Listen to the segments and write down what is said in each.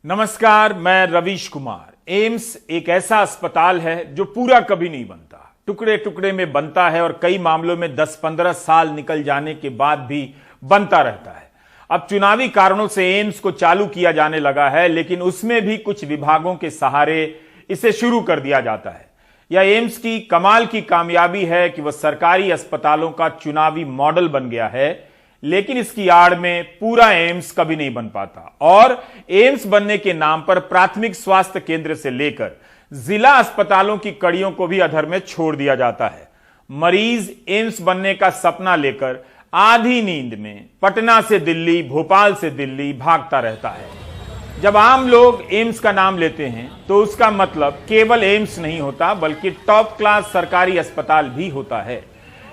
नमस्कार, मैं रवीश कुमार। एम्स एक ऐसा अस्पताल है जो पूरा कभी नहीं बनता, टुकड़े टुकड़े में बनता है और कई मामलों में 10-15 साल निकल जाने के बाद भी बनता रहता है। अब चुनावी कारणों से एम्स को चालू किया जाने लगा है, लेकिन उसमें भी कुछ विभागों के सहारे इसे शुरू कर दिया जाता है। यह एम्स की कमाल की कामयाबी है कि वह सरकारी अस्पतालों का चुनावी मॉडल बन गया है, लेकिन इसकी आड़ में पूरा एम्स कभी नहीं बन पाता। और एम्स बनने के नाम पर प्राथमिक स्वास्थ्य केंद्र से लेकर जिला अस्पतालों की कड़ियों को भी अधर में छोड़ दिया जाता है। मरीज एम्स बनने का सपना लेकर आधी नींद में पटना से दिल्ली, भोपाल से दिल्ली भागता रहता है। जब आम लोग एम्स का नाम लेते हैं तो उसका मतलब केवल एम्स नहीं होता, बल्कि टॉप क्लास सरकारी अस्पताल भी होता है।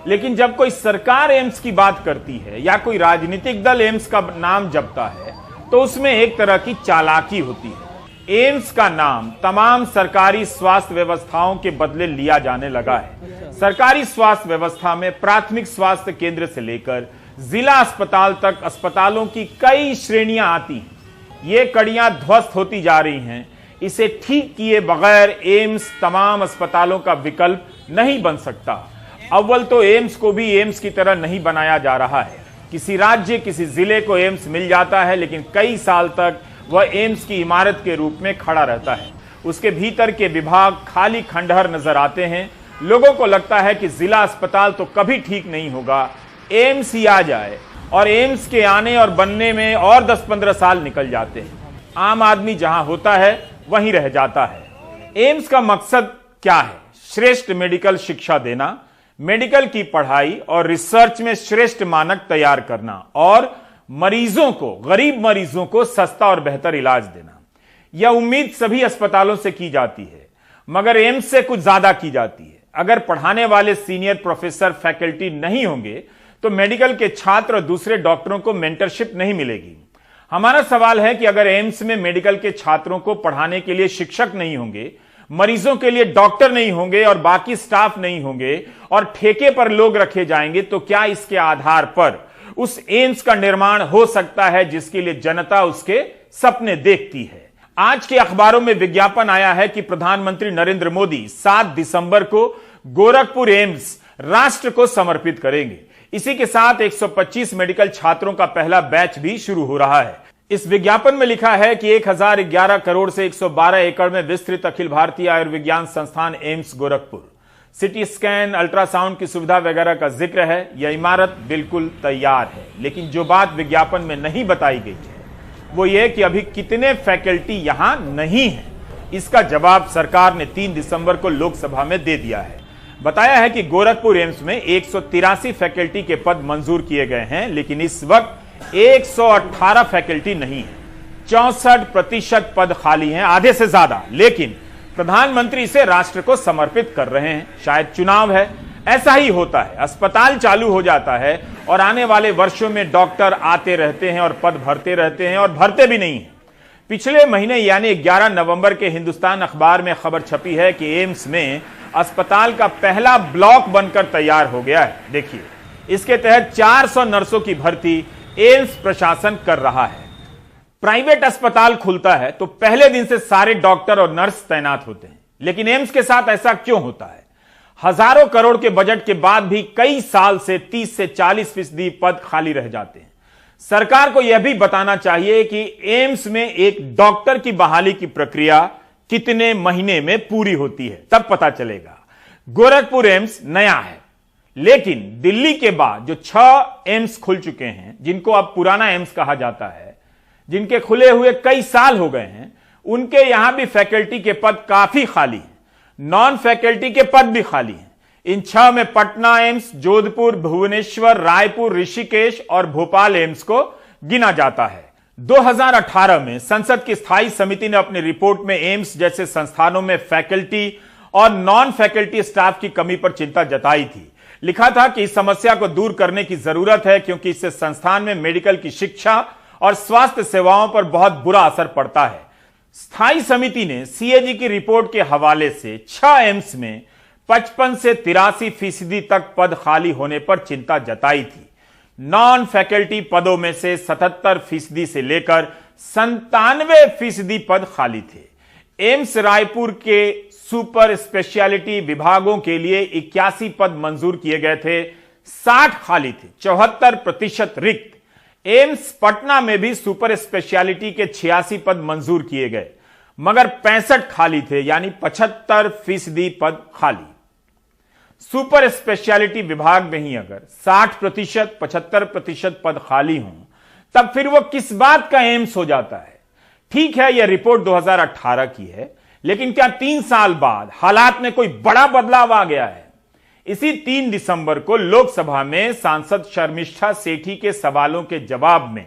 लेकिन जब कोई सरकार एम्स की बात करती है या कोई राजनीतिक दल एम्स का नाम जपता है तो उसमें एक तरह की चालाकी होती है। एम्स का नाम तमाम सरकारी स्वास्थ्य व्यवस्थाओं के बदले लिया जाने लगा है। सरकारी स्वास्थ्य व्यवस्था में प्राथमिक स्वास्थ्य केंद्र से लेकर जिला अस्पताल तक अस्पतालों की कई श्रेणियां आती हैं। ये कड़ियां ध्वस्त होती जा रही हैं। इसे ठीक किए बगैर एम्स तमाम अस्पतालों का विकल्प नहीं बन सकता। अव्वल तो एम्स को भी एम्स की तरह नहीं बनाया जा रहा है। किसी राज्य, किसी जिले को एम्स मिल जाता है, लेकिन कई साल तक वह एम्स की इमारत के रूप में खड़ा रहता है। उसके भीतर के विभाग खाली खंडहर नजर आते हैं। लोगों को लगता है कि जिला अस्पताल तो कभी ठीक नहीं होगा, एम्स ही आ जाए, और एम्स के आने और बनने में और 10-15 साल निकल जाते हैं। आम आदमी जहां होता है वहीं रह जाता है। एम्स का मकसद क्या है? श्रेष्ठ मेडिकल शिक्षा देना, मेडिकल की पढ़ाई और रिसर्च में श्रेष्ठ मानक तैयार करना, और मरीजों को, गरीब मरीजों को सस्ता और बेहतर इलाज देना। यह उम्मीद सभी अस्पतालों से की जाती है, मगर एम्स से कुछ ज्यादा की जाती है। अगर पढ़ाने वाले सीनियर प्रोफेसर, फैकल्टी नहीं होंगे तो मेडिकल के छात्र और दूसरे डॉक्टरों को मेंटरशिप नहीं मिलेगी। हमारा सवाल है कि अगर एम्स में मेडिकल के छात्रों को पढ़ाने के लिए शिक्षक नहीं होंगे, मरीजों के लिए डॉक्टर नहीं होंगे और बाकी स्टाफ नहीं होंगे और ठेके पर लोग रखे जाएंगे, तो क्या इसके आधार पर उस एम्स का निर्माण हो सकता है जिसके लिए जनता उसके सपने देखती है? आज के अखबारों में विज्ञापन आया है कि प्रधानमंत्री नरेंद्र मोदी 7 दिसंबर को गोरखपुर एम्स राष्ट्र को समर्पित करेंगे। इसी के साथ 125 मेडिकल छात्रों का पहला बैच भी शुरू हो रहा है। इस विज्ञापन में लिखा है कि 1011 करोड़ से 112 एकड़ में विस्तृत अखिल भारतीय आयुर्विज्ञान संस्थान AIIMS Gorakhpur, CT scan, ultrasound की सुविधा वगैरह का जिक्र है। यह इमारत बिल्कुल तैयार है, लेकिन जो बात विज्ञापन में नहीं बताई गई है वो ये कि अभी कितने फैकल्टी यहां नहीं है। इसका जवाब सरकार ने 3 दिसंबर को लोकसभा में दे दिया है। बताया है कि गोरखपुर एम्स में 183 फैकल्टी के पद मंजूर किए गए हैं, लेकिन इस वक्त 118 फैकल्टी नहीं है। 64% पद खाली हैं, आधे से ज्यादा। लेकिन प्रधानमंत्री इसे राष्ट्र को समर्पित कर रहे हैं। शायद चुनाव है, ऐसा ही होता है। अस्पताल चालू हो जाता है और आने वाले वर्षों में डॉक्टर आते रहते हैं और पद भरते रहते हैं, और भरते भी नहीं है। पिछले महीने यानी 11 नवंबर के हिंदुस्तान अखबार में खबर छपी है कि एम्स में अस्पताल का पहला ब्लॉक बनकर तैयार हो गया है। देखिए, इसके तहत 400 नर्सों की भर्ती एम्स प्रशासन कर रहा है। प्राइवेट अस्पताल खुलता है तो पहले दिन से सारे डॉक्टर और नर्स तैनात होते हैं, लेकिन एम्स के साथ ऐसा क्यों होता है? हजारों करोड़ के बजट के बाद भी कई साल से 30 से 40% पद खाली रह जाते हैं। सरकार को यह भी बताना चाहिए कि एम्स में एक डॉक्टर की बहाली की प्रक्रिया कितने महीने में पूरी होती है, तब पता चलेगा। गोरखपुर एम्स नया है, लेकिन दिल्ली के बाद जो 6 एम्स खुल चुके हैं, जिनको अब पुराना एम्स कहा जाता है, जिनके खुले हुए कई साल हो गए हैं, उनके यहां भी फैकल्टी के पद काफी खाली हैं। नॉन फैकल्टी के पद भी खाली हैं। इन 6 में पटना एम्स, जोधपुर, भुवनेश्वर, रायपुर, ऋषिकेश और भोपाल एम्स को गिना जाता है। 2018 में संसद की स्थायी समिति ने अपनी रिपोर्ट में एम्स जैसे संस्थानों में फैकल्टी और नॉन फैकल्टी स्टाफ की कमी पर चिंता जताई थी। लिखा था कि इस समस्या को दूर करने की जरूरत है, क्योंकि इससे संस्थान में मेडिकल की शिक्षा और स्वास्थ्य सेवाओं पर बहुत बुरा असर पड़ता है। स्थायी समिति ने सीएजी की रिपोर्ट के हवाले से 6 एम्स में 55 से 83% तक पद खाली होने पर चिंता जताई थी। नॉन फैकल्टी पदों में से 77% से लेकर 97% पद खाली थे। एम्स रायपुर के सुपर स्पेशलिटी विभागों के लिए 81 पद मंजूर किए गए थे, 60 खाली थे, 74% रिक्त। एम्स पटना में भी सुपर स्पेशलिटी के 86 पद मंजूर किए गए, मगर 65 खाली थे, यानी 75% पद खाली। सुपर स्पेशलिटी विभाग में ही अगर 60%, 75% पद खाली हों, तब फिर वो किस बात का एम्स हो जाता है? ठीक है, यह रिपोर्ट 2018 की है, लेकिन क्या 3 साल बाद हालात में कोई बड़ा बदलाव आ गया है? इसी 3 दिसंबर को लोकसभा में सांसद शर्मिष्ठा सेठी के सवालों के जवाब में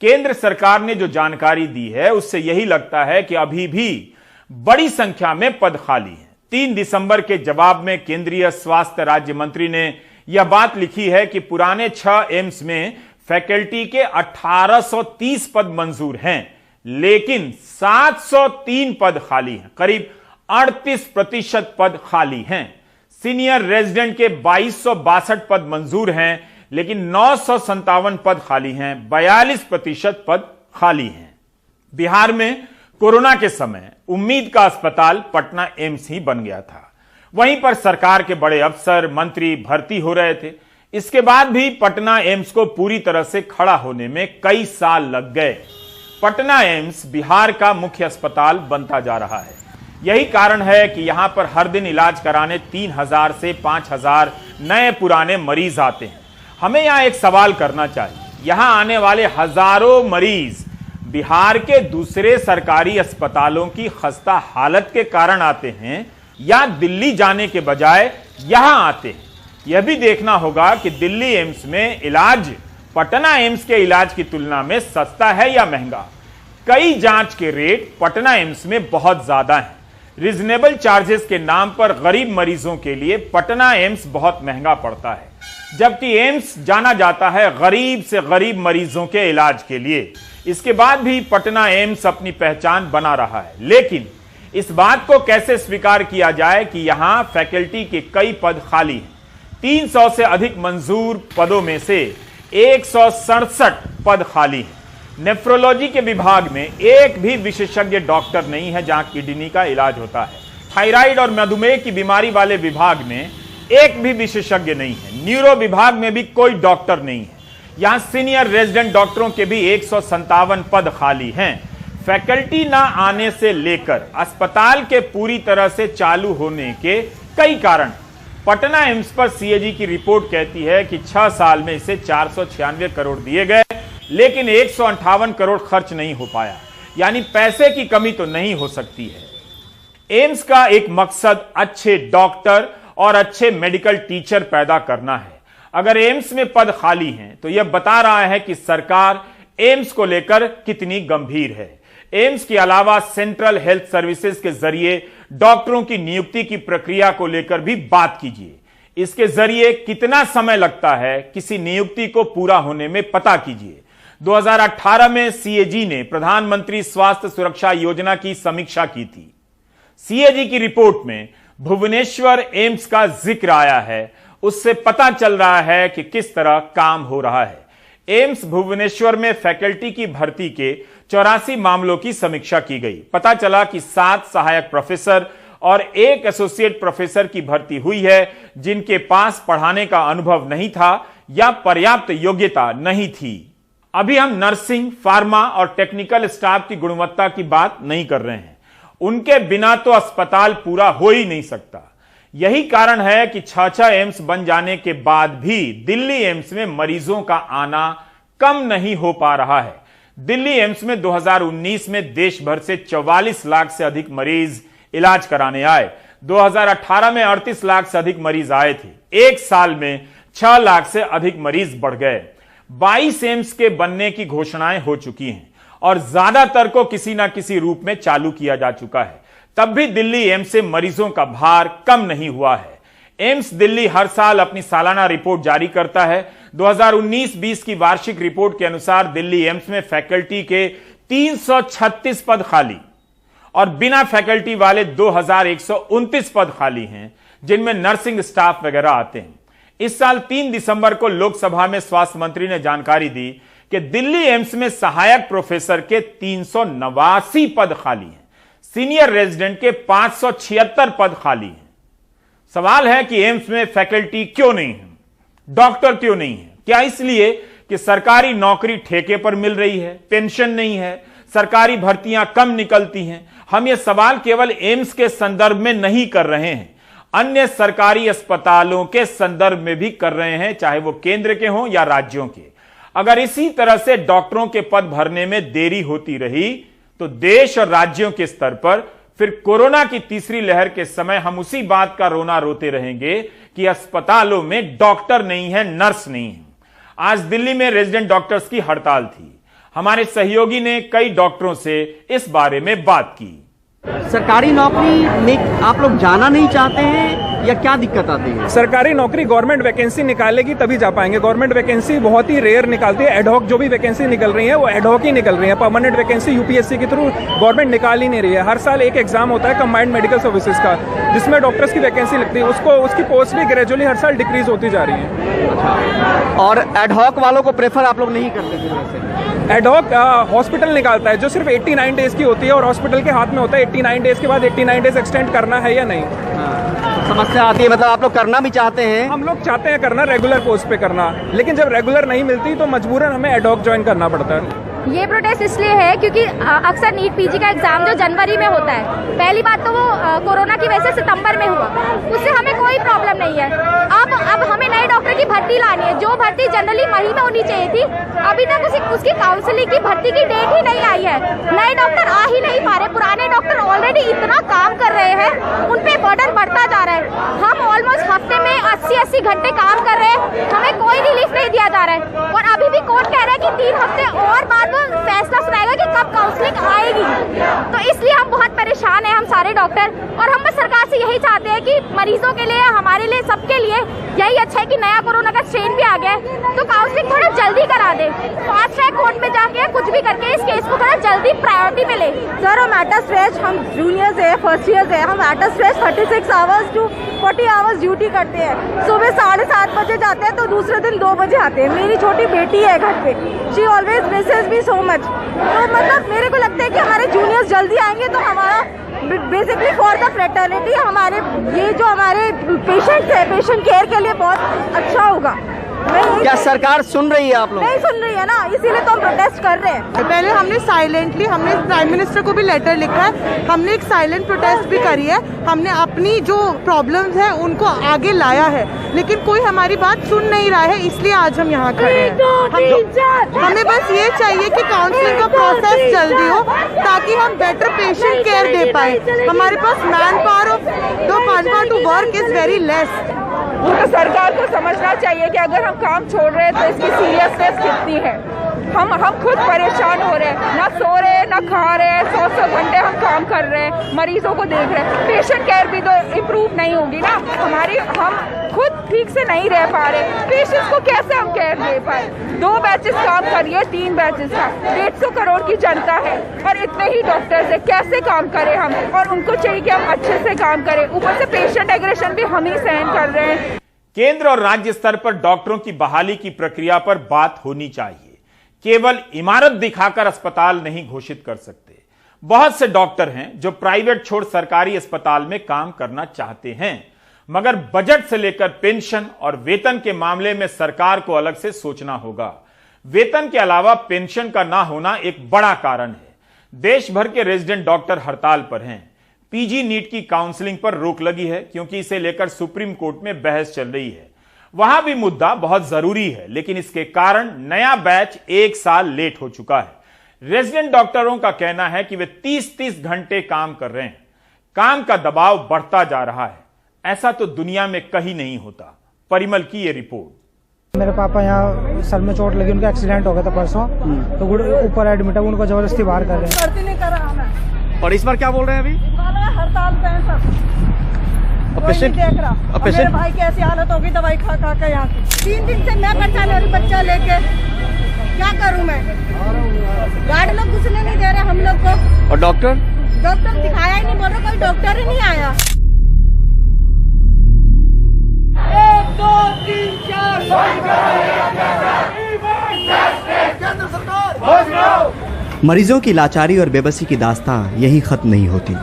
केंद्र सरकार ने जो जानकारी दी है, उससे यही लगता है कि अभी भी बड़ी संख्या में पद खाली हैं। 3 दिसंबर के जवाब में केंद्रीय स्वास्थ्य राज्य मंत्री ने यह बात लिखी है कि पुराने 6 एम्स में फैकल्टी के 1830 पद मंजूर हैं, लेकिन 703 पद खाली हैं, करीब 38% पद खाली हैं। सीनियर रेजिडेंट के 2262 पद मंजूर हैं, लेकिन 957 पद खाली हैं, 42% पद खाली हैं। बिहार में कोरोना के समय उम्मीद का अस्पताल पटना एम्स ही बन गया था। वहीं पर सरकार के बड़े अफसर, मंत्री भर्ती हो रहे थे। इसके बाद भी पटना एम्स को पूरी तरह से खड़ा होने में कई साल लग गए। पटना एम्स बिहार का मुख्य अस्पताल बनता जा रहा है। यही कारण है कि यहां पर हर दिन इलाज कराने 3000 से 5000 नए पुराने मरीज आते हैं। हमें यहां एक सवाल करना चाहिए, यहां आने वाले हजारों मरीज बिहार के दूसरे सरकारी अस्पतालों की खस्ता हालत के कारण आते हैं या दिल्ली जाने के बजाय यहां आते हैं? यह भी देखना होगा कि दिल्ली एम्स में इलाज पटना एम्स के इलाज की तुलना में सस्ता है या महंगा। कई जांच के रेट पटना एम्स में बहुत ज्यादा हैं। रीजनेबल चार्जेस के नाम पर गरीब मरीजों के लिए पटना एम्स बहुत महंगा पड़ता है, जबकि एम्स जाना जाता है गरीब से गरीब मरीजों के इलाज के लिए। इसके बाद भी पटना एम्स अपनी पहचान बना रहा है, लेकिन इस बात को कैसे स्वीकार किया जाए कि यहां फैकल्टी के कई पद खाली हैं। 300 से अधिक मंजूर पदों में से 167 पद खाली हैं। नेफ्रोलॉजी के विभाग में एक भी विशेषज्ञ डॉक्टर नहीं है जहां किडनी का इलाज होता है। थायराइड और मधुमेह की बीमारी वाले विभाग में एक भी विशेषज्ञ नहीं है। न्यूरो विभाग में भी कोई डॉक्टर नहीं है। यहां सीनियर रेजिडेंट डॉक्टरों के भी 157 पद खाली हैं। फैकल्टी ना आने से लेकर अस्पताल के पूरी तरह से चालू होने के कई कारण। पटना एम्स पर सीएजी की रिपोर्ट कहती है कि 6 साल में इसे 496 करोड़ दिए गए, लेकिन 158 करोड़ खर्च नहीं हो पाया, यानी पैसे की कमी तो नहीं हो सकती है। एम्स का एक मकसद अच्छे डॉक्टर और अच्छे मेडिकल टीचर पैदा करना है। अगर एम्स में पद खाली हैं, तो यह बता रहा है कि सरकार एम्स को लेकर कितनी गंभीर है। एम्स के अलावा सेंट्रल हेल्थ सर्विसेज के जरिए डॉक्टरों की नियुक्ति की प्रक्रिया को लेकर भी बात कीजिए। इसके जरिए कितना समय लगता है किसी नियुक्ति को पूरा होने में, पता कीजिए। 2018 में सीएजी ने प्रधानमंत्री स्वास्थ्य सुरक्षा योजना की समीक्षा की थी। सीएजी की रिपोर्ट में भुवनेश्वर एम्स का जिक्र आया है। उससे पता चल रहा है कि किस तरह काम हो रहा है। एम्स भुवनेश्वर में फैकल्टी की भर्ती के 84 मामलों की समीक्षा की गई। पता चला कि 7 सहायक प्रोफेसर और 1 एसोसिएट प्रोफेसर की भर्ती हुई है, जिनके पास पढ़ाने का अनुभव नहीं था या पर्याप्त योग्यता नहीं थी। अभी हम नर्सिंग, फार्मा और टेक्निकल स्टाफ की गुणवत्ता की बात नहीं कर रहे हैं। उनके बिना तो अस्पताल पूरा हो ही नहीं सकता। यही कारण है कि 6 एम्स बन जाने के बाद भी दिल्ली एम्स में मरीजों का आना कम नहीं हो पा रहा है। दिल्ली एम्स में 2019 में देश भर से 44 लाख से अधिक मरीज इलाज कराने आए। 2018 में 38 लाख से अधिक मरीज आए थे। एक साल में 6 लाख से अधिक मरीज बढ़ गए। 22 एम्स के बनने की घोषणाएं हो चुकी हैं और ज्यादातर को किसी ना किसी रूप में चालू किया जा चुका है। तब भी दिल्ली एम्स से मरीजों का भार कम नहीं हुआ है। एम्स दिल्ली हर साल अपनी सालाना रिपोर्ट जारी करता है। 2019-20 की वार्षिक रिपोर्ट के अनुसार दिल्ली एम्स में फैकल्टी के 336 पद खाली और बिना फैकल्टी वाले 2129 पद खाली हैं, जिनमें नर्सिंग स्टाफ वगैरह आते हैं। इस साल 3 दिसंबर को लोकसभा में स्वास्थ्य मंत्री ने जानकारी दी कि दिल्ली एम्स में सहायक प्रोफेसर के 389 पद खाली हैं, सीनियर रेजिडेंट के 576 पद खाली हैं। सवाल है कि एम्स में फैकल्टी क्यों नहीं है, डॉक्टर क्यों नहीं है? क्या इसलिए कि सरकारी नौकरी ठेके पर मिल रही है, पेंशन नहीं है, सरकारी भर्तियां कम निकलती हैं? हम यह सवाल केवल एम्स के संदर्भ में नहीं कर रहे हैं, अन्य सरकारी अस्पतालों के संदर्भ में भी कर रहे हैं, चाहे वो केंद्र के हों या राज्यों के। अगर इसी तरह से डॉक्टरों के पद भरने में देरी होती रही तो देश और राज्यों के स्तर पर फिर कोरोना की तीसरी लहर के समय हम उसी बात का रोना रोते रहेंगे कि अस्पतालों में डॉक्टर नहीं है, नर्स नहीं है। आज दिल्ली में रेजिडेंट डॉक्टर्स की हड़ताल थी। हमारे सहयोगी ने कई डॉक्टरों से इस बारे में बात की। सरकारी नौकरी में आप लोग जाना नहीं चाहते हैं या क्या दिक्कत आती है? सरकारी नौकरी गवर्नमेंट वैकेंसी निकालेगी तभी जा पाएंगे। गवर्नमेंट वैकेंसी बहुत ही रेयर निकालती है। एडहॉक जो भी वैकेंसी निकल रही है वो एडहॉक ही निकल रही है। परमानेंट वैकेंसी यूपीएससी के थ्रू गवर्नमेंट निकाल ही नहीं रही है। हर साल एक एग्जाम होता है कंबाइंड मेडिकल सर्विसेज का, जिसमें डॉक्टर्स की वैकेंसी लगती है, उसकी पोस्ट भी ग्रेजुअली हर साल डिक्रीज होती जा रही है। और एडहॉक वालों को प्रेफर आप लोग नहीं करते फिर वैसे? एडहॉक हॉस्पिटल निकालता है जो सिर्फ 89 डेज की होती है और हॉस्पिटल के हाथ में होता है 89 डेज के बाद 89 डेज एक्सटेंड करना है या नहीं। समस्या आती है, मतलब आप लोग करना भी चाहते हैं? हम लोग चाहते हैं करना, रेगुलर पोस्ट पे करना, लेकिन जब रेगुलर नहीं मिलती तो मजबूरन हमें एडहॉक ज्वाइन करना पड़ता है। ये प्रोटेस्ट इसलिए है क्योंकि अक्सर नीट पीजी का एग्जाम जो जनवरी में होता है, पहली बात तो वो कोरोना की वजह से सितंबर में हुआ, उससे हमें कोई प्रॉब्लम नहीं है। अब हमें नए डॉक्टर की भर्ती लानी है, जो भर्ती जनरली मई में होनी चाहिए थी, अभी तक उसकी काउंसलिंग की भर्ती की डेट ही नहीं आई है। नए डॉक्टर आ ही नहीं पा रहे, पुराने डॉक्टर ऑलरेडी इतना काम कर रहे हैं, उन पे बर्डन बढ़ता जा रहा है। हम ऑलमोस्ट हफ्ते में 80 घंटे काम कर रहे हैं, हमें कोई रिलीफ नहीं दिया जा रहा है। और अभी भी कोर्ट कह रहा है कि 3 हफ्ते और बाद फैसला सुनाएगा कि कब काउंसलिंग आएगी। तो इसलिए हम बहुत परेशान हैं, हम सारे डॉक्टर, और हम सरकार से यही चाहते हैं कि मरीजों के लिए, हमारे लिए, सबके लिए यही अच्छा है कि नया कोरोना का स्ट्रेन भी आ गया है तो काउंसलिंग थोड़ा जल्दी करा दे, फास्ट ट्रैक कोर्ट में जाके कुछ भी करके इस केस को थोड़ा जल्दी प्रायोरिटी मिले। सर हम एट अ स्ट्रेच, हम जूनियर्स है, फर्स्ट ईयर्स है, हम at a stretch 36 hours to 40 hours duty करते हैं। सुबह 7:30 बजे जाते हैं तो दूसरे दिन 2 बजे आते हैं। मेरी छोटी बेटी है घर पे, she always misses me so much. तो मतलब मेरे को लगता है कि हमारे जूनियर्स जल्दी आएंगे तो हमारा बेसिकली फॉर द फ्रेटर्निटी, हमारे ये जो हमारे पेशेंट्स है, पेशेंट केयर के लिए बहुत अच्छा होगा। क्या सरकार सुन रही है आप लोग? नहीं सुन रही है ना, इसीलिए तो हम प्रोटेस्ट कर रहे हैं। पहले हमने साइलेंटली, हमने प्राइम मिनिस्टर को भी लेटर लिखा है, हमने एक साइलेंट प्रोटेस्ट भी करी है, हमने अपनी जो प्रॉब्लम्स है उनको आगे लाया है, लेकिन कोई हमारी बात सुन नहीं रहा है, इसलिए आज हम यहाँ खड़े हैं। हमें बस ये चाहिए कि काउंसलिंग का प्रोसेस जल्दी हो ताकि हम बेटर पेशेंट केयर दे पाए। हमारे पास manpower to work is very less. तो सरकार को समझना चाहिए कि अगर हम काम छोड़ रहे हैं तो इसकी सीरियसनेस कितनी है। हम खुद परेशान हो रहे हैं, ना सो रहे हैं, ना खा रहे हैं, 100 घंटे हम काम कर रहे हैं, मरीजों को देख रहे हैं। पेशेंट केयर भी तो इम्प्रूव नहीं होगी ना हमारी, हम खुद ठीक से नहीं रह पा रहे, पेशेंट्स को कैसे हम केयर दे पाए। 2 बैचेस काम करिए, 3 बैचेस का 150 करोड़ की जनता है और इतने ही डॉक्टर्स है, कैसे काम करें हम? और उनको चाहिए कि हम अच्छे से काम करें, ऊपर से पेशेंट एग्रेशन भी हम ही सहन कर रहे हैं। केंद्र और राज्य स्तर पर डॉक्टरों की बहाली की प्रक्रिया पर बात होनी चाहिए। केवल इमारत दिखाकर अस्पताल नहीं घोषित कर सकते। बहुत से डॉक्टर हैं जो प्राइवेट छोड़ सरकारी अस्पताल में काम करना चाहते हैं, मगर बजट से लेकर पेंशन और वेतन के मामले में सरकार को अलग से सोचना होगा। वेतन के अलावा पेंशन का ना होना एक बड़ा कारण है। देश भर के रेजिडेंट डॉक्टर हड़ताल पर हैं। पीजी नीट की काउंसलिंग पर रोक लगी है क्योंकि इसे लेकर सुप्रीम कोर्ट में बहस चल रही है। वहां भी मुद्दा बहुत जरूरी है, लेकिन इसके कारण नया बैच 1 साल लेट हो चुका है। रेजिडेंट डॉक्टरों का कहना है कि वे 30-30 घंटे काम कर रहे हैं। काम का दबाव बढ़ता जा रहा है। ऐसा तो दुनिया में कहीं नहीं होता। परिमल की ये रिपोर्ट। मेरे पापा यहाँ सर में चोट लगी, उनका एक्सीडेंट हो गया था परसों, तो ऊपर एडमिट है, उनको जबरदस्ती बाहर कर रहे हैं। और इस बार क्या बोल रहे हैं? अभी हड़ताल पे हैं सब, पेशेंट देख रहा। मेरे भाई की ऐसी हालत होगी दवाई खा खा के यहाँ की। 3 दिन से मैं परेशान हो रही, बच्चा लेके क्या करूँ मैं? गार्ड लोग घुसने नहीं दे रहे हम लोग को। और डॉक्टर दिखाया ही नहीं, बोलो कोई डॉक्टर ही नहीं आया। 1 2 3 4 मरीजों की लाचारी और बेबसी की दास्तां यहीं खत्म नहीं होती।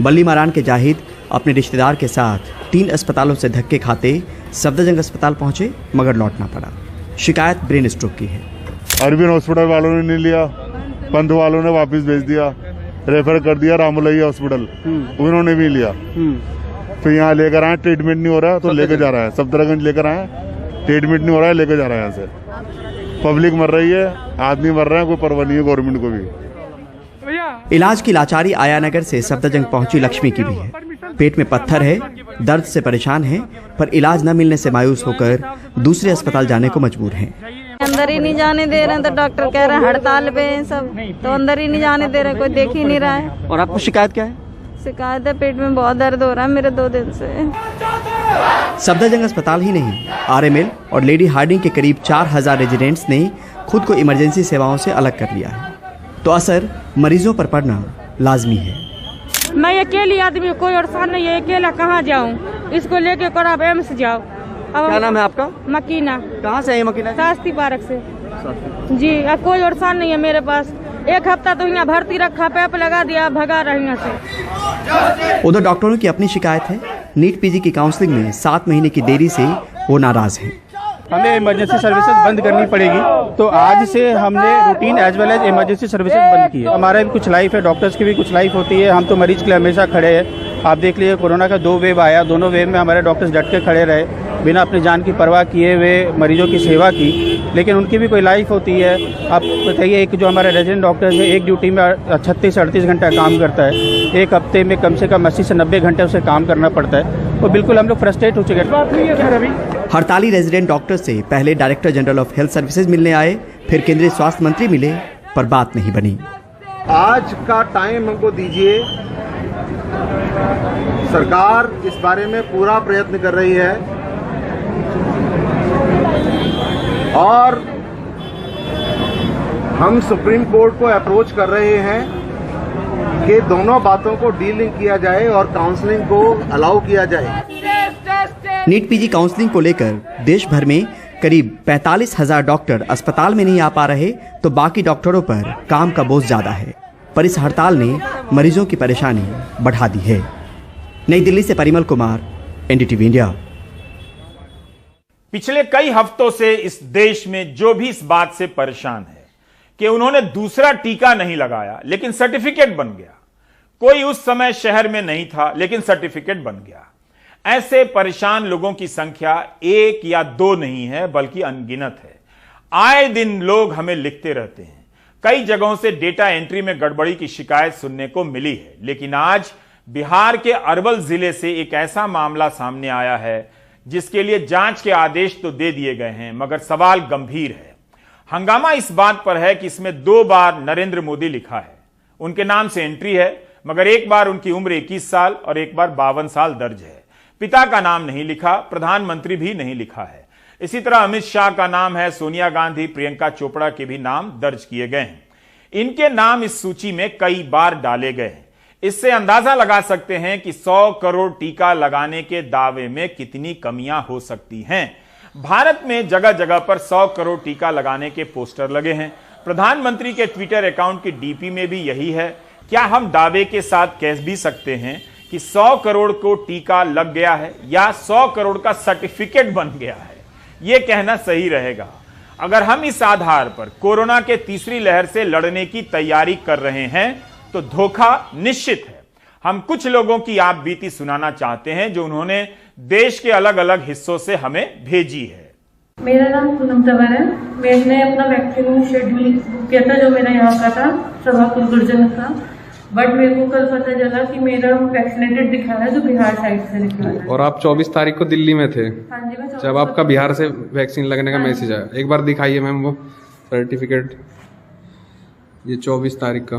बल्ली मारान के जाहिद अपने रिश्तेदार के साथ 3 अस्पतालों से धक्के खाते सफदरजंग अस्पताल पहुंचे, मगर लौटना पड़ा। शिकायत ब्रेन स्ट्रोक की है। अरविंद हॉस्पिटल वालों ने नहीं लिया, पंत वालों ने वापस भेज दिया, रेफर कर दिया रामोलैया हॉस्पिटल, उन्होंने भी लिया। फिर यहाँ लेकर आए, ट्रीटमेंट नहीं हो रहा तो लेकर जा रहा है। सफदरजंग लेकर आए, ट्रीटमेंट नहीं हो रहा है, लेकर जा रहा है। यहाँ से पब्लिक मर रही है, आदमी मर रहे हैं, कोई परवाह नहीं है गवर्नमेंट को भी। इलाज की लाचारी आयानगर से सफदरजंग पहुंची लक्ष्मी की भी है। पेट में पत्थर है, दर्द से परेशान है, पर इलाज न मिलने से मायूस होकर दूसरे अस्पताल जाने को मजबूर हैं। अंदर ही नहीं जाने दे रहे हैं, तो डॉक्टर कह रहे हैं हड़ताल पे हैं सब, तो अंदर ही नहीं जाने दे रहे, कोई देख ही नहीं रहा है। और आपको शिकायत क्या है? शिकायत है, पेट में बहुत दर्द हो रहा है मेरे 2 दिन से। सफदरजंग अस्पताल ही नहीं, आरएमएल और लेडी हार्डिंग के करीब 4000 रेजिडेंट्स ने खुद को इमरजेंसी सेवाओं से अलग कर लिया है, तो असर मरीजों पर पड़ना लाजमी है। मैं अकेली आदमी हूँ, कोई और साथ नहीं है, अकेला कहाँ जाऊँ? इसको लेके कर आप एम्स जाओ। क्या नाम है आपका? मकीना। कहाँ से है मकीना? शास्त्री पार्क से जी। अब कोई और साथ नहीं है मेरे पास। 1 हफ्ता तो यहाँ भर्ती रखा, पैप लगा दिया, भगा रही यहाँ से। उधर डॉक्टरों की अपनी शिकायत है। नीट पीजी की काउंसलिंग में 7 महीने की देरी से वो नाराज हैं। हमें इमरजेंसी सर्विसेज बंद करनी पड़ेगी, तो आज से हमने routine as well as emergency services बंद की है। हमारा भी कुछ लाइफ है, डॉक्टर्स की भी कुछ लाइफ होती है। हम तो मरीज के लिए हमेशा खड़े हैं। आप देख लीजिए, कोरोना का 2 वेव आया, दोनों वेव में हमारे डॉक्टर्स डट के खड़े रहे, बिना अपनी जान की परवाह किए हुए मरीजों की सेवा की। लेकिन उनकी भी कोई लाइफ होती है। आप बताइए, एक जो हमारे रेजिडेंट डॉक्टर है, एक ड्यूटी में 36 से 38 घंटा काम करता है, एक हफ्ते में कम से कम 80 से 90 घंटे उसे काम करना पड़ता है। तो बिल्कुल हम लोग फ्रस्ट्रेट हो चुके हैं। हड़ताली रेजिडेंट डॉक्टर से पहले director general of health services मिलने आए, फिर केंद्रीय स्वास्थ्य मंत्री मिले, पर बात नहीं बनी। आज का टाइम हमको दीजिए। सरकार इस बारे में पूरा प्रयत्न कर रही है और हम सुप्रीम कोर्ट को अप्रोच कर रहे हैं कि दोनों बातों को डीलिंग किया जाए और काउंसलिंग को अलाउ किया जाए। नीट पीजी काउंसलिंग को लेकर देश भर में करीब 45,000 डॉक्टर अस्पताल में नहीं आ पा रहे, तो बाकी डॉक्टरों पर काम का बोझ ज्यादा है। पर इस हड़ताल ने मरीजों की परेशानी बढ़ा दी है। नई दिल्ली से परिमल कुमार, एनडीटीवी इंडिया। पिछले कई हफ्तों से इस देश में जो भी इस बात से परेशान है कि उन्होंने दूसरा टीका नहीं लगाया लेकिन सर्टिफिकेट बन गया, कोई उस समय शहर में नहीं था लेकिन सर्टिफिकेट बन गया, ऐसे परेशान लोगों की संख्या 1 या 2 नहीं है बल्कि अनगिनत है। आए दिन लोग हमें लिखते रहते हैं। कई जगहों से डेटा एंट्री में गड़बड़ी की शिकायत सुनने को मिली है, लेकिन आज बिहार के अरवल जिले से एक ऐसा मामला सामने आया है जिसके लिए जांच के आदेश तो दे दिए गए हैं, मगर सवाल गंभीर है। हंगामा इस बात पर है कि इसमें 2 बार नरेंद्र मोदी लिखा है, उनके नाम से एंट्री है, मगर एक बार उनकी उम्र 21 साल और एक बार 52 साल दर्ज है। पिता का नाम नहीं लिखा, प्रधानमंत्री भी नहीं लिखा है। इसी तरह अमित शाह का नाम है, सोनिया गांधी, प्रियंका चोपड़ा के भी नाम दर्ज किए गए हैं। इनके नाम इस सूची में कई बार डाले गए हैं। इससे अंदाजा लगा सकते हैं कि 100 करोड़ टीका लगाने के दावे में कितनी कमियां हो सकती हैं। भारत में जगह जगह पर 100 करोड़ टीका लगाने के पोस्टर लगे हैं। प्रधानमंत्री के ट्विटर अकाउंट की डीपी में भी यही है। क्या हम दावे के साथ कह भी सकते हैं कि 100 करोड़ को टीका लग गया है या 100 करोड़ का सर्टिफिकेट बन गया है? यह कहना सही रहेगा। अगर हम इस आधार पर कोरोना के तीसरी लहर से लड़ने की तैयारी कर रहे हैं तो धोखा निश्चित है। हम कुछ लोगों की आप बीती सुनाना चाहते हैं जो उन्होंने देश के अलग अलग हिस्सों से हमें भेजी है। मेरा नाम पूनम तंवर है। मैंने अपना वैक्सीन शेड्यूल किया था जो मेरा यहाँ का था, सभापुर गुर्जर का, बट मेरे को कल पता चला कि मेरा वैक्सीनेटेड दिखा रहा है जो बिहार साइड से दिखा रहा है। और आप 24 तारीख को दिल्ली में थे? हाँ जी, मैं जब आपका बिहार से वैक्सीन लगने का मैसेज आया, एक बार दिखाइए मैम वो सर्टिफिकेट। ये 24 तारीख का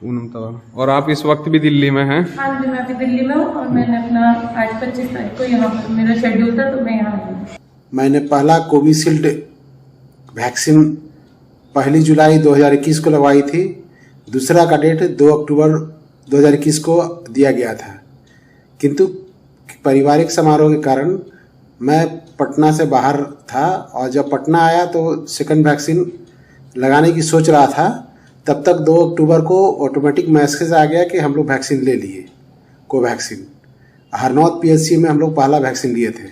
पूनम तंवर, और आप इस वक्त भी दिल्ली में हैं? हाँ जी, मैं अभी दिल्ली में हूँ और मैंने अपना आज 25 तारीख को यहाँ पर मेरा शेड्यूल था तो मैं यहाँ आई। मैंने पहला कोविशील्ड वैक्सीन 1 जुलाई 2021 को लगवाई थी। दूसरा का डेट 2 अक्टूबर 2021 को दिया गया था, किंतु पारिवारिक समारोह के कारण मैं पटना से बाहर था और जब पटना आया तो सेकंड वैक्सीन लगाने की सोच रहा था, तब तक 2 अक्टूबर को ऑटोमेटिक मैसेज आ गया कि हम लोग वैक्सीन ले लिए, कोवैक्सीन। हरनौत पीएचसी में हम लोग पहला वैक्सीन लिए थे,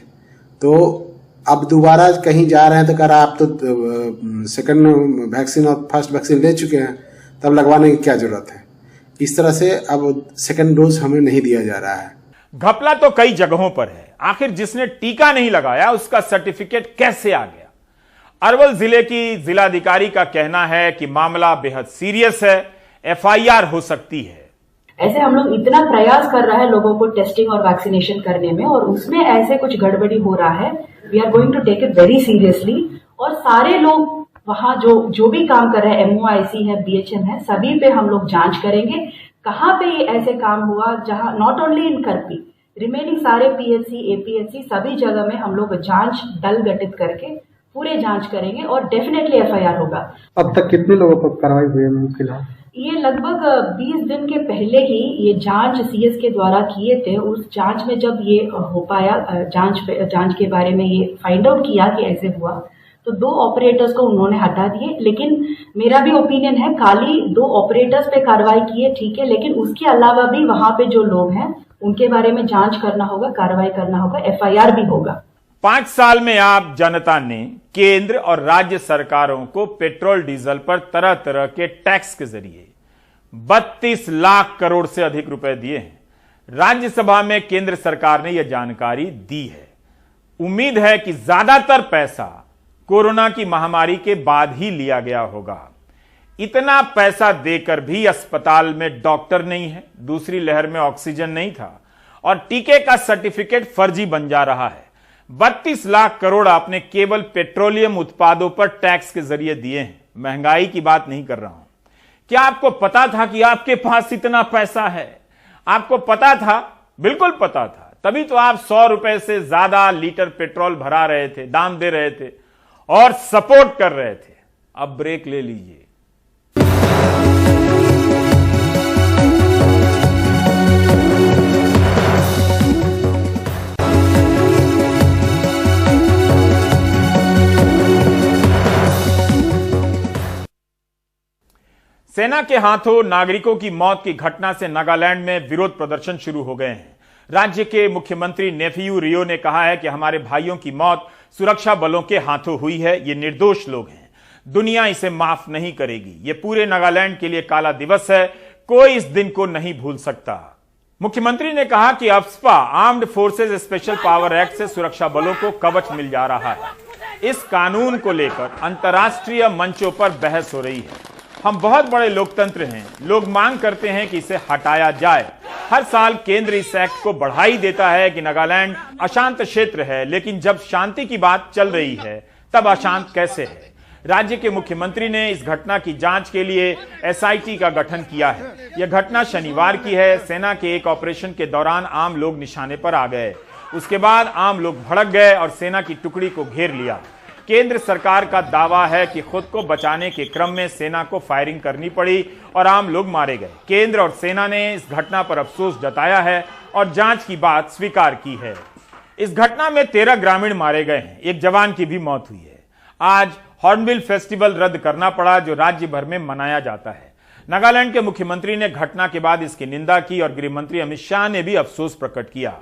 तो अब दोबारा कहीं जा रहे हैं तो कह रहा आप तो सेकंड वैक्सीन और फर्स्ट वैक्सीन ले चुके हैं, तब लगवाने की क्या जरूरत है। इस तरह से अब सेकंड डोज हमें नहीं दिया जा रहा है। घपला तो कई जगहों पर है, आखिर जिसने टीका नहीं लगाया उसका सर्टिफिकेट कैसे आ गया? अरवल जिले की जिलाधिकारी का कहना है कि मामला बेहद सीरियस है, एफआईआर हो सकती है। ऐसे हम लोग इतना प्रयास कर रहा है लोगों को टेस्टिंग और वैक्सीनेशन करने में, और उसमें ऐसे कुछ गड़बड़ी हो रहा है। We are going to take it very seriously, और सारे लोग वहाँ जो भी काम कर रहे हैं, MOIC है, BHM है, सभी पे हम लोग जांच करेंगे कहाँ पे ये ऐसे काम हुआ, जहाँ not only in Karpi, remaining सारे PHC, APHC सभी जगह में हम लोग जांच दल गठित करके पूरे जांच करेंगे और डेफिनेटली FIR होगा। अब तक कितने लोगों पर कार्रवाई हुई है फिलहाल? ये लगभग 20 दिन के पहले ही ये जांच CS के द्वारा किए थे। उस जांच में जब ये हो पाया, जांच के बारे में ये फाइंड आउट किया कि ऐसे हुआ, तो 2 ऑपरेटर्स को उन्होंने हटा दिए। लेकिन मेरा भी ओपिनियन है, खाली 2 ऑपरेटर्स पे कार्रवाई की है, ठीक है, लेकिन उसके अलावा भी वहां पे जो लोग हैं उनके बारे में जांच करना होगा, कार्रवाई करना होगा, FIR भी होगा। 5 साल में आप जनता ने केंद्र और राज्य सरकारों को पेट्रोल डीजल पर तरह तरह के टैक्स के जरिए 32 लाख करोड़ से अधिक रुपए दिए हैं। राज्यसभा में केंद्र सरकार ने यह जानकारी दी है। उम्मीद है कि ज्यादातर पैसा कोरोना की महामारी के बाद ही लिया गया होगा। इतना पैसा देकर भी अस्पताल में डॉक्टर नहीं है, दूसरी लहर में ऑक्सीजन नहीं था और टीके का सर्टिफिकेट फर्जी बन जा रहा है। 32 लाख करोड़ आपने केवल पेट्रोलियम उत्पादों पर टैक्स के जरिए दिए हैं। महंगाई की बात नहीं कर रहा हूं। क्या आपको पता था कि आपके पास इतना पैसा है? आपको पता था? बिल्कुल पता था, तभी तो आप 100 रुपए से ज्यादा लीटर पेट्रोल भरा रहे थे, दाम दे रहे थे और सपोर्ट कर रहे थे। अब ब्रेक ले लीजिए। सेना के हाथों नागरिकों की मौत की घटना से नागालैंड में विरोध प्रदर्शन शुरू हो गए हैं। राज्य के मुख्यमंत्री नेफियू रियो ने कहा है कि हमारे भाइयों की मौत सुरक्षा बलों के हाथों हुई है, ये निर्दोष लोग हैं, दुनिया इसे माफ नहीं करेगी। ये पूरे नागालैंड के लिए काला दिवस है, कोई इस दिन को नहीं भूल सकता। मुख्यमंत्री ने कहा कि AFSPA armed forces special power act से सुरक्षा बलों को कवच मिल जा रहा है। इस कानून को लेकर अंतर्राष्ट्रीय मंचों पर बहस हो रही है। हम बहुत बड़े लोकतंत्र हैं, लोग मांग करते हैं कि इसे हटाया जाए। हर साल केंद्र इस एक्ट को बढ़ाई देता है कि नागालैंड अशांत क्षेत्र है, लेकिन जब शांति की बात चल रही है तब अशांत कैसे है? राज्य के मुख्यमंत्री ने इस घटना की जांच के लिए SIT का गठन किया है। यह घटना शनिवार की है। सेना के एक ऑपरेशन के दौरान आम लोग निशाने पर आ गए। उसके बाद आम लोग भड़क गए और सेना की टुकड़ी को घेर लिया। केंद्र सरकार का दावा है कि खुद को बचाने के क्रम में सेना को फायरिंग करनी पड़ी और आम लोग मारे गए। केंद्र और सेना ने इस घटना पर अफसोस जताया है और जांच की बात स्वीकार की है। इस घटना में 13 ग्रामीण मारे गए हैं, एक जवान की भी मौत हुई है। आज हॉर्नबिल फेस्टिवल रद्द करना पड़ा, जो राज्य भर में मनाया जाता है। नागालैंड के मुख्यमंत्री ने घटना के बाद इसकी निंदा की और गृह मंत्री अमित शाह ने भी अफसोस प्रकट किया।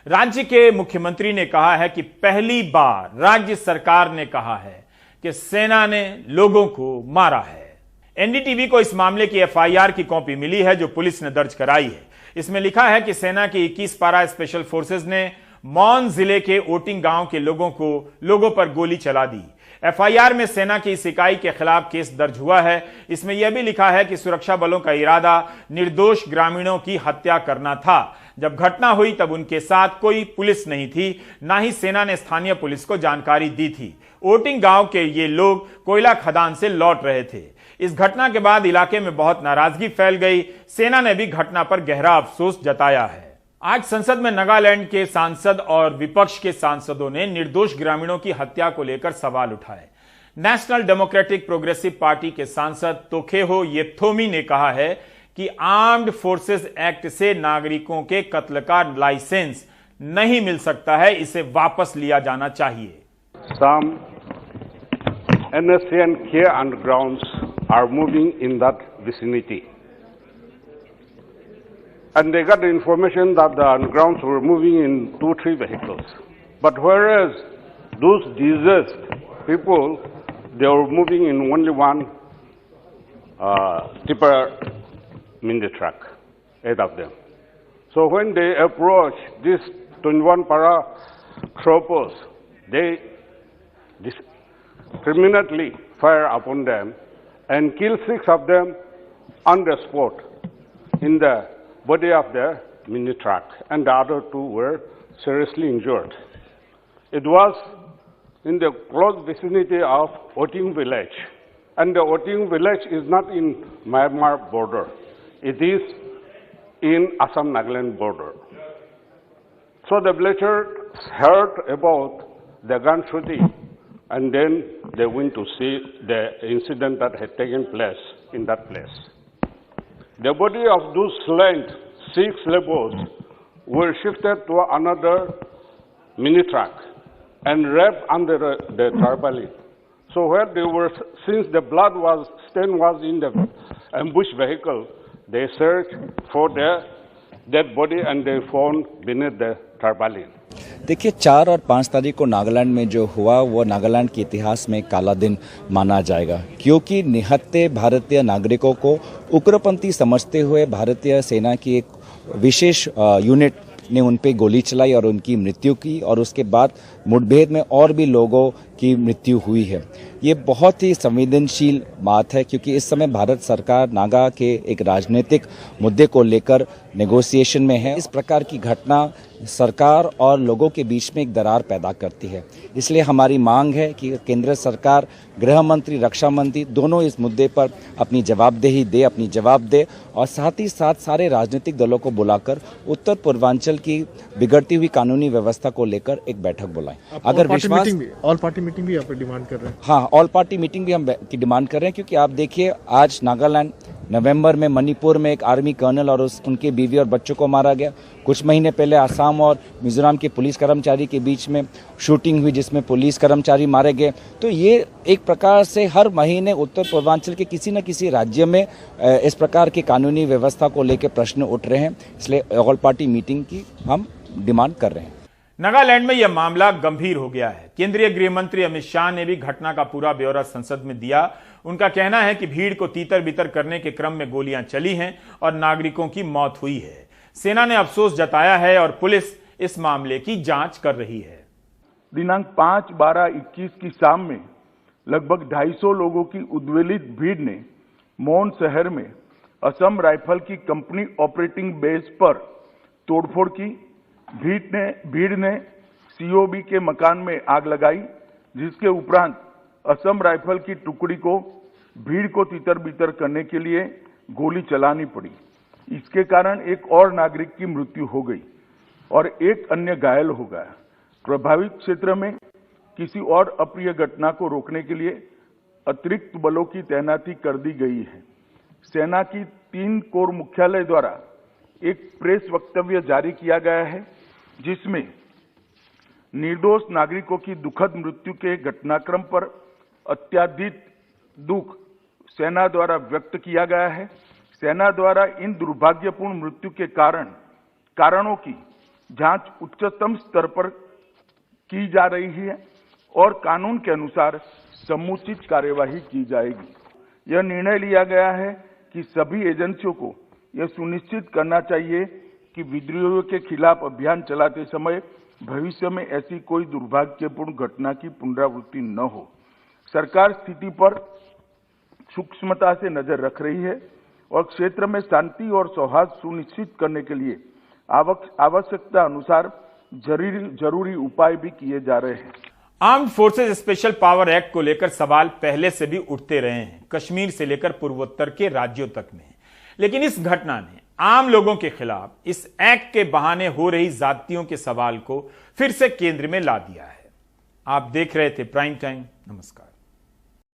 राज्य के मुख्यमंत्री ने कहा है कि पहली बार राज्य सरकार ने कहा है कि सेना ने लोगों को मारा है। NDTV को इस मामले की FIR की कॉपी मिली है जो पुलिस ने दर्ज कराई है। इसमें लिखा है कि सेना की 21 पारा स्पेशल फोर्सेज ने मौन जिले के ओटिंग गांव के लोगों पर गोली चला दी। FIR में सेना की इस इकाई के खिलाफ केस दर्ज हुआ है। इसमें यह भी लिखा है कि सुरक्षा बलों का इरादा निर्दोष ग्रामीणों की हत्या करना था। जब घटना हुई तब उनके साथ कोई पुलिस नहीं थी, ना ही सेना ने स्थानीय पुलिस को जानकारी दी थी। ओटिंग गांव के ये लोग कोयला खदान से लौट रहे थे। इस घटना के बाद इलाके में बहुत नाराजगी फैल गई। सेना ने भी घटना पर गहरा अफसोस जताया है। आज संसद में नागालैंड के सांसद और विपक्ष के सांसदों ने निर्दोष ग्रामीणों की हत्या को लेकर सवाल उठाए। नेशनल डेमोक्रेटिक प्रोग्रेसिव पार्टी के सांसद तोखेहो येप्थोमी ने कहा है कि आर्म्ड फोर्सेस एक्ट से नागरिकों के कत्ल का लाइसेंस नहीं मिल सकता है, इसे वापस लिया जाना चाहिए। Some NSA and K undergrounds are moving in that vicinity. And they got the information that the undergrounds were moving in 2-3 vehicles. But whereas those diseased people, they were moving in only one tipper mini truck, 8 of them. So when they approached these 21 para troopers, they discriminately fire upon them and kill 6 of them on the spot in the body of the mini truck, and the other 2 were seriously injured. It was in the close vicinity of Oting village, and the Oting village is not in Myanmar border. It is in Assam-Nagaland border. So the villagers heard about the gun shooting, and then they went to see the incident that had taken place in that place. The body of those slain 6 laborers were shifted to another mini truck and wrapped under the tarpaulin. So where they were, since the blood stain was in the ambush vehicle, they searched for their dead body and they found beneath the tarpaulin. देखिए 4 और 5 तारीख को नागालैंड में जो हुआ वो नागालैंड के इतिहास में काला दिन माना जाएगा, क्योंकि निहत्थे भारतीय नागरिकों को उग्रपंथी समझते हुए भारतीय सेना की एक विशेष यूनिट ने उन पे गोली चलाई और उनकी मृत्यु की, और उसके बाद मुठभेड़ में और भी लोगों की मृत्यु हुई है। ये बहुत ही संवेदनशील बात है, क्योंकि इस समय भारत सरकार नागा के एक राजनीतिक मुद्दे को लेकर नेगोशिएशन में है। इस प्रकार की घटना सरकार और लोगों के बीच में एक दरार पैदा करती है। इसलिए हमारी मांग है कि केंद्र सरकार, गृह मंत्री, रक्षा मंत्री दोनों इस मुद्दे पर अपनी जवाबदेही दे, अपनी जवाब दे, और साथ ही साथ सारे राजनीतिक दलों को बुलाकर उत्तर पूर्वांचल की बिगड़ती हुई कानूनी व्यवस्था को लेकर एक बैठक बुलाएं। अगर विश्वास, ऑल पार्टी मीटिंग भी आप डिमांड कर रहे हैं? हाँ, ऑल पार्टी मीटिंग भी हम की डिमांड कर रहे हैं, क्योंकि आप देखिए आज नागालैंड, नवंबर में मणिपुर में एक आर्मी कर्नल और उनके बीवी और बच्चों को मारा गया। कुछ महीने पहले आसाम और मिजोरम के पुलिस कर्मचारी के बीच में शूटिंग हुई जिसमें पुलिस कर्मचारी मारे गए। तो ये एक प्रकार से हर महीने उत्तर पूर्वांचल के किसी न किसी राज्य में इस प्रकार की कानूनी व्यवस्था को लेकर प्रश्न उठ रहे हैं। इसलिए ऑल पार्टी मीटिंग की हम डिमांड कर रहे हैं। नागालैंड में यह मामला गंभीर हो गया है। केंद्रीय गृह मंत्री अमित शाह ने भी घटना का पूरा ब्यौरा संसद में दिया। उनका कहना है कि भीड़ को तीतर बितर करने के क्रम में गोलियां चली हैं और नागरिकों की मौत हुई है। सेना ने अफसोस जताया है और पुलिस इस मामले की जांच कर रही है। दिनांक 5/12/21 की शाम में लगभग 250 लोगों की उद्वेलित भीड़ ने मोन शहर में असम राइफल की कंपनी ऑपरेटिंग बेस पर तोड़फोड़ की। भीड़ ने सीओबी के मकान में आग लगाई, जिसके उपरांत असम राइफल की टुकड़ी को भीड़ को तितर बितर करने के लिए गोली चलानी पड़ी। इसके कारण एक और नागरिक की मृत्यु हो गई और एक अन्य घायल हो गया। प्रभावित क्षेत्र में किसी और अप्रिय घटना को रोकने के लिए अतिरिक्त बलों की तैनाती कर दी गई है। सेना की 3 कोर मुख्यालय द्वारा एक प्रेस वक्तव्य जारी किया गया है, जिसमें निर्दोष नागरिकों की दुखद मृत्यु के घटनाक्रम पर अत्यधिक दुख सेना द्वारा व्यक्त किया गया है। सेना द्वारा इन दुर्भाग्यपूर्ण मृत्यु के कारणों की जांच उच्चतम स्तर पर की जा रही है और कानून के अनुसार समुचित कार्यवाही की जाएगी। यह निर्णय लिया गया है कि सभी एजेंसियों को यह सुनिश्चित करना चाहिए कि विद्रोहियों के खिलाफ अभियान चलाते समय भविष्य में ऐसी कोई दुर्भाग्यपूर्ण घटना की पुनरावृत्ति न हो। सरकार स्थिति पर सूक्ष्मता से नजर रख रही है और क्षेत्र में शांति और सौहार्द सुनिश्चित करने के लिए आवश्यकता अनुसार जरूरी उपाय भी किए जा रहे हैं। Armed forces special power act को लेकर सवाल पहले से भी उठते रहे हैं, कश्मीर से लेकर पूर्वोत्तर के राज्यों तक में। लेकिन इस घटना ने आम लोगों के खिलाफ इस एक्ट के बहाने हो रही जातियों के सवाल को फिर से केंद्र में ला दिया है। आप देख रहे थे प्राइम टाइम। नमस्कार।